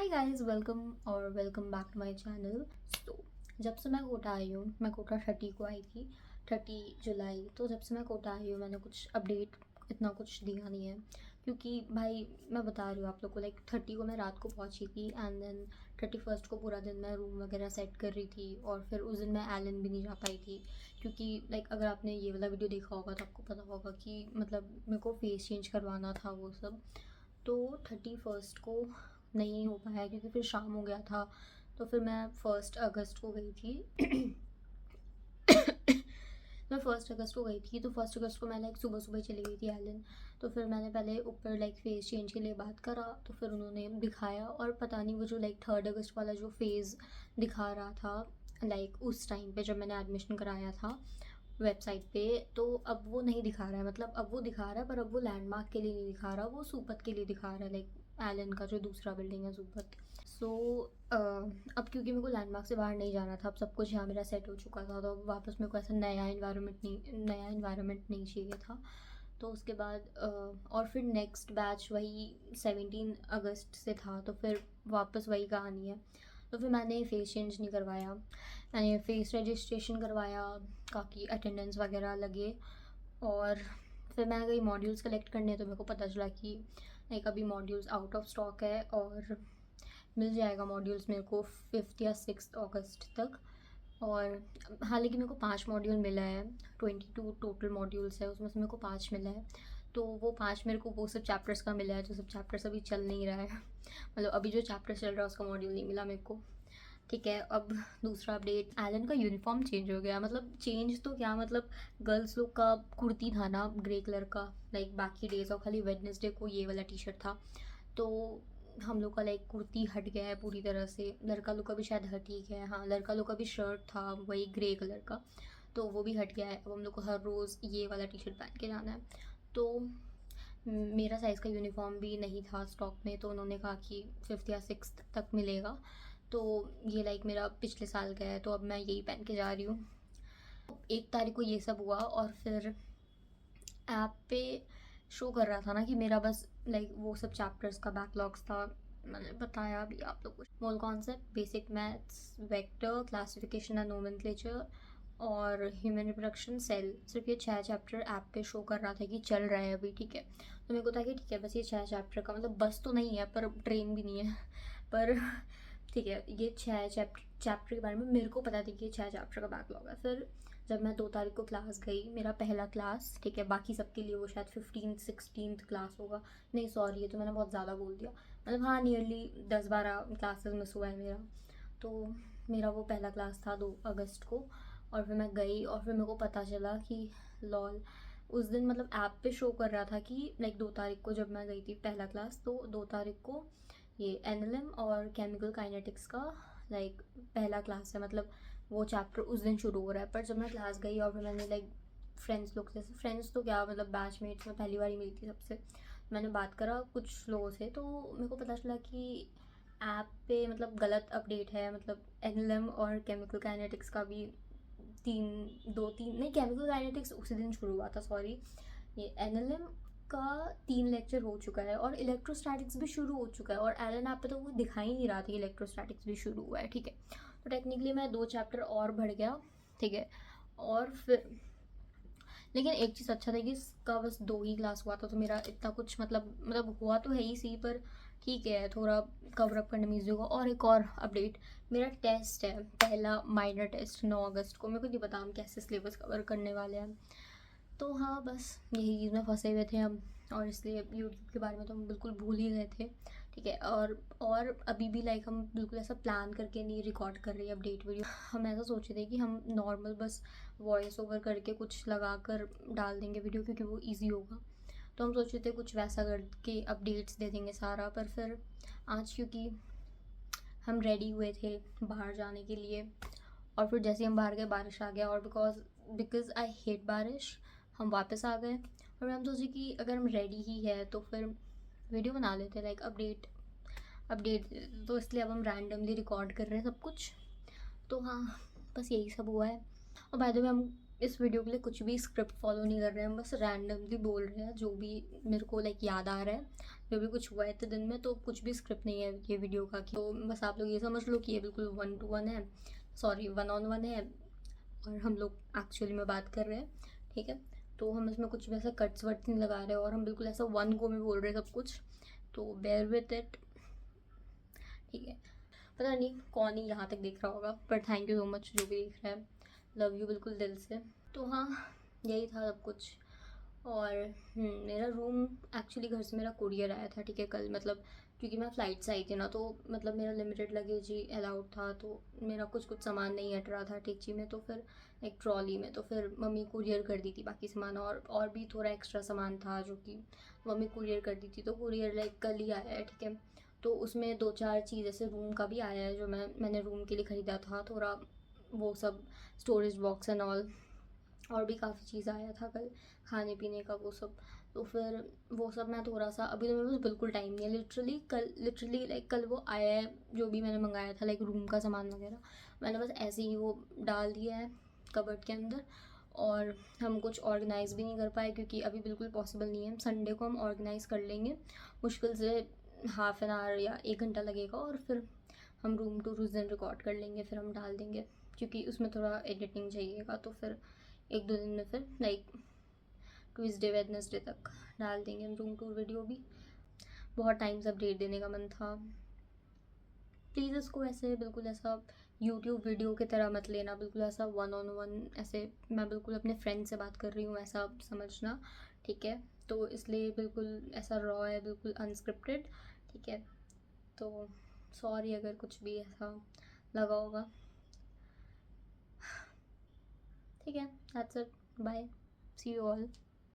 Guys, welcome back to my channel. So जब से मैं कोटा आई हूँ, मैं कोटा 30 को आई थी, 30 जुलाई। तो जब से मैं कोटा आई हूँ मैंने कुछ अपडेट इतना कुछ दिया नहीं है, क्योंकि भाई मैं बता रही हूँ आप लोग को, लाइक 30 को मैं रात को पहुँची थी एंड देन 31 को पूरा दिन मैं रूम वगैरह सेट कर रही थी। और फिर उस दिन मैं एलन भी नहीं जा पाई थी, क्योंकि लाइक अगर आपने ये वाला वीडियो देखा होगा तो आपको पता होगा कि मतलब मेरे को फेस चेंज करवाना था वो सब। तो 31 को नहीं हो पाया क्योंकि फिर शाम हो गया था। तो फिर मैं 1 अगस्त को गई थी। मैं 1 अगस्त को गई थी, तो 1 अगस्त को मैं लाइक सुबह सुबह चली गई थी एलन। तो फिर मैंने पहले ऊपर लाइक फेस चेंज के लिए बात करा, तो फिर उन्होंने दिखाया और पता नहीं वो जो लाइक 3 अगस्त वाला जो फेज़ दिखा रहा था, लाइक उस टाइम पे जब मैंने एडमिशन कराया था वेबसाइट पे, तो अब वो नहीं दिखा रहा है। मतलब अब वो दिखा रहा है पर अब वो लैंडमार्क के लिए नहीं दिखा रहा, वो सूपत के लिए दिखा रहा है, लाइक एलन का जो दूसरा बिल्डिंग है सूपत। सो अब क्योंकि मेरे को लैंडमार्क से बाहर नहीं जाना था, अब सब कुछ यहाँ मेरा सेट हो चुका था, तो अब वापस मेरे को ऐसा नया इन्वायरमेंट नहीं चाहिए था। तो उसके बाद और फिर नेक्स्ट बैच वही 17 अगस्त से था, तो फिर वापस वही कहानी है। तो फिर मैंने फेस चेंज नहीं करवाया, मैंने फेस रजिस्ट्रेशन करवाया, काफ़ी अटेंडेंस वगैरह लगे। और फिर मैं गई मॉड्यूल्स कलेक्ट करने, तो मेरे को पता चला कि लाइक अभी मॉड्यूल्स आउट ऑफ स्टॉक है और मिल जाएगा मॉड्यूल्स मेरे को 5th या 6th अगस्त तक। और हालांकि मेरे को 5 मॉड्यूल मिला है, 22 टोटल मॉड्यूल्स है, उसमें से मेरे को 5 मिला है। तो वो 5 मेरे को वो सब चैप्टर्स का मिला है जो सब चैप्टर्स अभी चल नहीं रहा है। मतलब अभी जो चैप्टर चल रहा है उसका मॉड्यूल नहीं मिला मेरे को। ठीक है, अब दूसरा अपडेट, एलन का यूनिफॉर्म चेंज हो गया। मतलब चेंज तो क्या, मतलब गर्ल्स लोग का कुर्ती था ना ग्रे कलर का, लाइक बाकी डेज और खाली वेडनेसडे को ये वाला टी शर्ट था। तो हम लोग का लाइक कुर्ती हट गया है पूरी तरह से। लड़का लोग का भी शायद हट ही गया है, हाँ लड़का लोग का भी शर्ट था वही ग्रे कलर का, तो वो भी हट गया है। अब हम लोग को हर रोज़ ये वाला टी शर्ट पहन के जाना है। तो मेरा साइज़ का यूनिफॉर्म भी नहीं था स्टॉक में, तो उन्होंने कहा कि 5th या 6th तक मिलेगा। तो ये लाइक मेरा पिछले साल का है, तो अब मैं यही पहन के जा रही हूँ। 1 तारीख को ये सब हुआ और फिर ऐप पे शो कर रहा था ना कि मेरा बस लाइक वो सब चैप्टर्स का बैकलॉग्स था। मैंने बताया भी आप लोग को, mole concept, basic maths, vector, classification and nomenclature और ह्यूमन रिप्रोडक्शन, सेल। सिर्फ ये 6 चैप्टर ऐप पे शो कर रहा था कि चल रहा है अभी। ठीक है, तो मेरे को था कि ठीक है बस ये 6 चैप्टर का, मतलब बस तो नहीं है पर ट्रेन भी नहीं है पर ठीक है, ये 6 चैप्टर के बारे में मेरे को पता था कि ये 6 चैप्टर का बैकलॉग है। फिर जब मैं 2 तारीख को क्लास गई, मेरा पहला क्लास, ठीक है, बाकी सबके लिए वो शायद 15th 16th क्लास होगा। नहीं सॉरी, ये तो मैंने बहुत ज़्यादा बोल दिया, मतलब हाँ नियरली 10-12 क्लासेस मिस हुआ है मेरा। तो मेरा वो पहला क्लास था 2 अगस्त को। और फिर मैं गई और फिर मेरे को पता चला कि लॉल, उस दिन मतलब ऐप पे शो कर रहा था कि लाइक 2 तारीख को जब मैं गई थी पहला क्लास, तो 2 तारीख को ये एनएलएम और केमिकल काइनेटिक्स का लाइक पहला क्लास है, मतलब वो चैप्टर उस दिन शुरू हो रहा है। पर जब मैं क्लास गई और फिर मैंने लाइक फ्रेंड्स लोग से, फ्रेंड्स तो क्या मतलब बैचमेट्स में पहली बार ही मिली थी सबसे, मैंने बात करा कुछ लोगों से, तो मेरे को पता चला कि ऐप पे मतलब गलत अपडेट है। मतलब एनएलएम और केमिकल काइनेटिक्स का भी 3 2 3 नहीं, केमिकल काइनेटिक्स उसी दिन शुरू हुआ था, सॉरी। ये एनएलएम का 3 लेक्चर हो चुका है और इलेक्ट्रोस्टैटिक्स भी शुरू हो चुका है, और एलन ऐप पे तो वो दिखा ही नहीं रहा था कि इलेक्ट्रोस्टैटिक्स भी शुरू हुआ है। ठीक है, तो टेक्निकली मैं 2 चैप्टर और बढ़ गया। ठीक है, और फिर लेकिन एक चीज़ अच्छा था कि इसका बस 2 ही क्लास हुआ था, तो मेरा इतना कुछ मतलब हुआ तो है ही सही, पर ठीक है थोड़ा कवर अप करने में ईजी होगा। और एक और अपडेट, मेरा टेस्ट है पहला माइनर टेस्ट 9 अगस्त को। मेरे को नहीं पता हम कैसे सिलेबस कवर करने वाले हैं। तो हाँ बस यही चीज़ में फंसे हुए थे हम, और इसलिए यूट्यूब के बारे में तो हम बिल्कुल भूल ही गए थे। ठीक है, और अभी भी लाइक हम बिल्कुल ऐसा प्लान करके नहीं रिकॉर्ड कर रहे हैं अपडेट वीडियो। हम ऐसा सोचे थे कि हम नॉर्मल बस वॉइस ओवर करके कुछ लगा कर डाल देंगे वीडियो, क्योंकि वो ईजी होगा। तो हम सोचे थे कुछ वैसा करके अपडेट्स दे देंगे सारा। पर फिर आज क्योंकि हम रेडी हुए थे बाहर जाने के लिए, और फिर जैसे हम बाहर गए बारिश आ गया, और बिकॉज आई हेट बारिश, हम वापस आ गए। और हम सोचे कि अगर हम रेडी ही है तो फिर वीडियो बना लेते लाइक अपडेट। तो इसलिए अब हम रैंडमली रिकॉर्ड कर रहे हैं सब कुछ। तो हाँ बस यही सब हुआ है। और बाय द वे हम इस वीडियो के लिए कुछ भी स्क्रिप्ट फॉलो नहीं कर रहे हैं, हम बस रैंडमली बोल रहे हैं जो भी मेरे को लाइक याद आ रहा है, जो भी कुछ हुआ है इतने दिन में। तो कुछ भी स्क्रिप्ट नहीं है ये वीडियो का, कि तो बस आप लोग ये समझ लो कि ये बिल्कुल 1-to-1 है, सॉरी 1-on-1 है, और हम लोग एक्चुअली में बात कर रहे हैं, ठीक है। तो हम इसमें कुछ भी ऐसा कट्स वट्स नहीं लगा रहे और हम बिल्कुल ऐसा वन गो में बोल रहे हैं सब कुछ, तो बेयर विथ इट, ठीक है। पता नहीं कौन ही यहाँ तक देख रहा होगा, पर थैंक यू सो मच जो भी देख रहा है, लव यू बिल्कुल दिल से। तो हाँ, यही था सब कुछ। और मेरा रूम एक्चुअली घर से मेरा कुरियर आया था, ठीक है, कल, मतलब क्योंकि मैं फ़्लाइट से आई थी ना, तो मतलब मेरा लिमिटेड लगेज ही अलाउड था, तो मेरा कुछ कुछ सामान नहीं हट रहा था टेची में, तो फिर एक ट्रॉली में, तो फिर मम्मी कुरियर कर दी थी बाकी सामान, और भी थोड़ा एक्स्ट्रा सामान था जो कि मम्मी कुरियर कर दी थी, तो कुरियर लाइक कल ही आया है, ठीक है। तो उसमें 2-4 चीज़ जैसे रूम का भी आया है जो मैंने रूम के लिए ख़रीदा था, थोड़ा वो सब स्टोरेज बॉक्स एंड ऑल, और भी काफ़ी चीज़ आया था कल, खाने पीने का वो सब। तो फिर वो सब मैं थोड़ा सा, अभी तो मेरे पास बिल्कुल टाइम नहीं है, लिटरली लाइक कल वो आया है जो भी मैंने मंगाया था, लाइक रूम का सामान वगैरह, मैंने बस ऐसे ही वो डाल दिया है कबर्ड के अंदर। और हम कुछ ऑर्गेनाइज़ भी नहीं कर पाए क्योंकि अभी बिल्कुल पॉसिबल नहीं है। संडे को हम ऑर्गेनाइज़ कर लेंगे, मुश्किल से हाफ एन आवर या 1 घंटा लगेगा, और फिर हम रूम टूर उस दिन रिकॉर्ड कर लेंगे, फिर हम डाल देंगे, क्योंकि उसमें थोड़ा एडिटिंग चाहिएगा, तो फिर 1-2 दिन में फिर लाइक ट्यूसडे वेडनेसडे तक डाल देंगे हम रूम टूर वीडियो भी। बहुत टाइम से अपडेट देने का मन था। प्लीज़ इसको ऐसे बिल्कुल ऐसा यूट्यूब वीडियो की तरह मत लेना, बिल्कुल ऐसा 1-on-1, ऐसे मैं बिल्कुल अपने फ्रेंड से बात कर रही हूँ ऐसा समझना, ठीक है। तो इसलिए बिल्कुल ऐसा रॉ है, बिल्कुल अनस्क्रिप्टेड, ठीक है। तो सॉरी अगर कुछ भी ऐसा लगा होगा, ठीक है। That's it, bye, see you all.